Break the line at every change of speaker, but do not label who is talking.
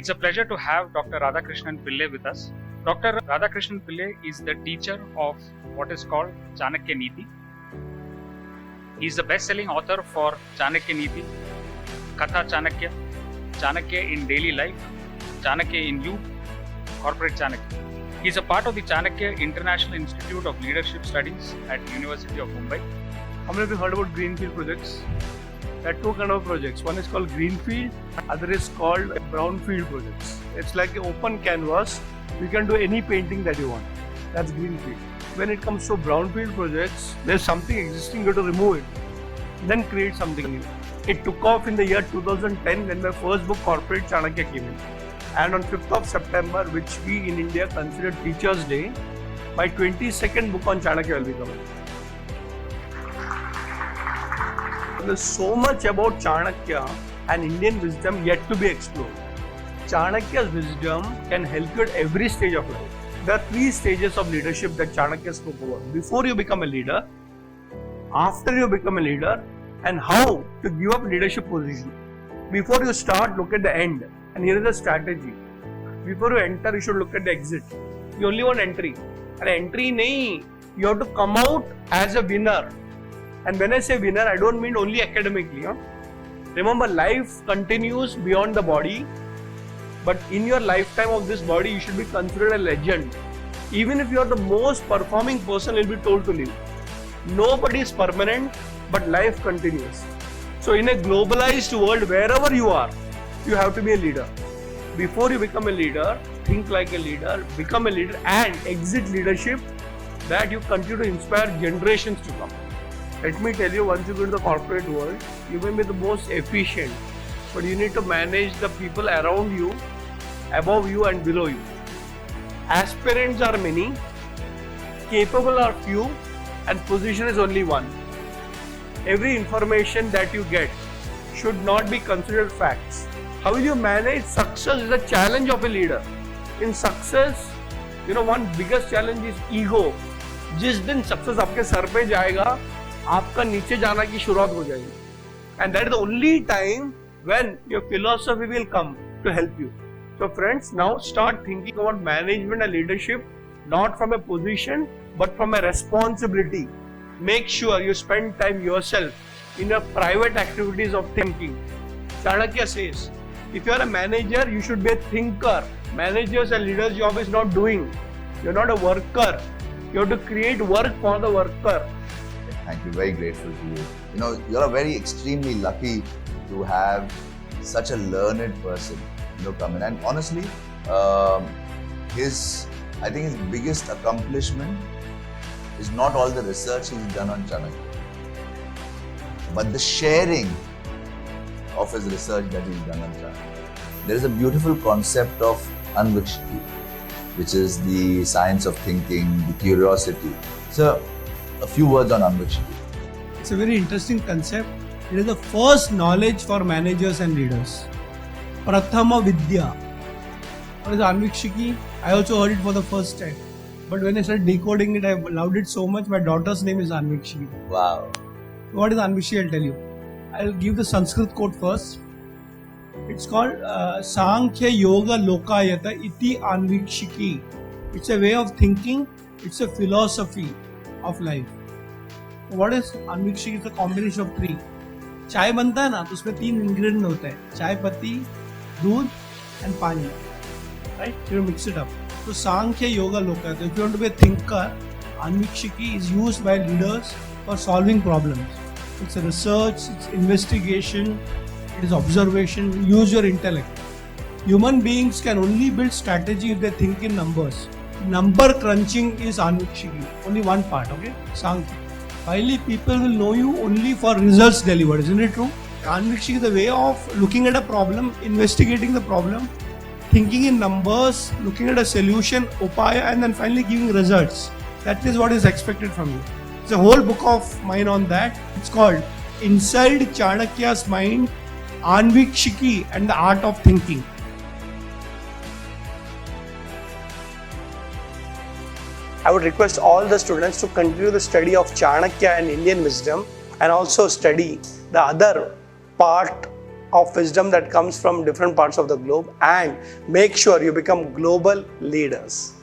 It's a pleasure to have Dr. Radhakrishnan Pillai with us. Dr. Radhakrishnan Pillai is the teacher of what is called Chanakya Niti. He is the best-selling author for Chanakya Niti, Katha Chanakya, Chanakya in Daily Life, Chanakya in Youth, Corporate Chanakya. He is a part of the Chanakya International Institute of Leadership Studies at University of Mumbai.
How many of you heard about greenfield projects? There are two kinds of projects. One is called greenfield, other is called brownfield projects. It's like an open canvas. You can do any painting that you want. That's greenfield. When it comes to brownfield projects, there's something existing, you have to remove it, then create something new. It took off in the year 2010 when my first book, Corporate Chanakya, came in. And on 5th of September, which we in India consider Teachers' Day, my 22nd book on Chanakya will be coming. There's so much about Chanakya and Indian wisdom yet to be explored. Chanakya's wisdom can help you at every stage of life. There are 3 stages of leadership that Chanakya spoke about. Before you become a leader, after you become a leader, and how to give up leadership position. Before you start, look at the end. And here is the strategy. Before you enter, you should look at the exit. You only want entry. And entry nahi, you have to come out as a winner. And when I say winner, I don't mean only academically. Remember, life continues beyond the body. But in your lifetime of this body, you should be considered a legend. Even if you are the most performing person, you will be told to leave. Nobody is permanent, but life continues. So in a globalized world, wherever you are, you have to be a leader. Before you become a leader, think like a leader, become a leader and exit leadership that you continue to inspire generations to come. Let me tell you, once you go to the corporate world, you may be the most efficient, but you need to manage the people around you, above you and below you. Aspirants are many, capable are few, and position is only one. Every information that you get should not be considered facts. How will you manage success is a challenge of a leader. In success, one biggest challenge is ego. जिस दिन success आपके sir पे जाएगा, आपका नीचे जाना की शुरुआत हो जाएगी. And that is the only time when your philosophy will come to help you. So friends, now start thinking about management and leadership not from a position but from a responsibility. Make sure you spend time yourself in your private activities of thinking. Chanakya says, if you are a manager, you should be a thinker. Managers and leaders' job is not doing. You're not a worker. You have to create work for the worker.
Thank you. Very grateful to you. You're very extremely lucky to have such a learned person, come in. And honestly, I think his biggest accomplishment is not all the research he's done on Chanakya, but the sharing of his research that he's done on Chanakya. There is a beautiful concept of anvikshiki, which is the science of thinking, the curiosity. So, a few words on anvikshiki.
It's a very interesting concept. It is the first knowledge for managers and leaders. Prathama Vidya. What is anvikshiki? I also heard it for the first time. But when I started decoding it, I loved it so much. My daughter's name is Anvikshiki.
Wow.
What is Anvikshiki? I'll tell you. I'll give the Sanskrit quote first. It's called Sankhya Yoga Lokayata Iti Anvikshiki. It's a way of thinking. It's a philosophy of life. What is Anvikshiki? It's a combination of 3. चाय बनता है ना, तो उसमें 3 ingredient होते हैं. चाय पत्ती, दूध and पानी. Right? You mix it up. So Sankhya Yoga Lokayata. If you want to be a thinker, Anvikshiki is used by leaders for solving problems. It's a research, it's investigation, it is observation. Use your intellect. Human beings can only build strategy if they think in numbers. Number crunching is Anvikshiki. Only one part, okay? Sankhya. Finally, people will know you only for results delivered. Isn't it true? Anvikshiki is the way of looking at a problem, investigating the problem, thinking in numbers, looking at a solution, upaya, and then finally giving results. That is what is expected from you. There's a whole book of mine on that. It's called Inside Chanakya's Mind, Anvikshiki and the Art of Thinking. I would request all the students to continue the study of Chanakya and Indian wisdom and also study the other part
of wisdom that comes from different parts of the globe and make sure you become global leaders.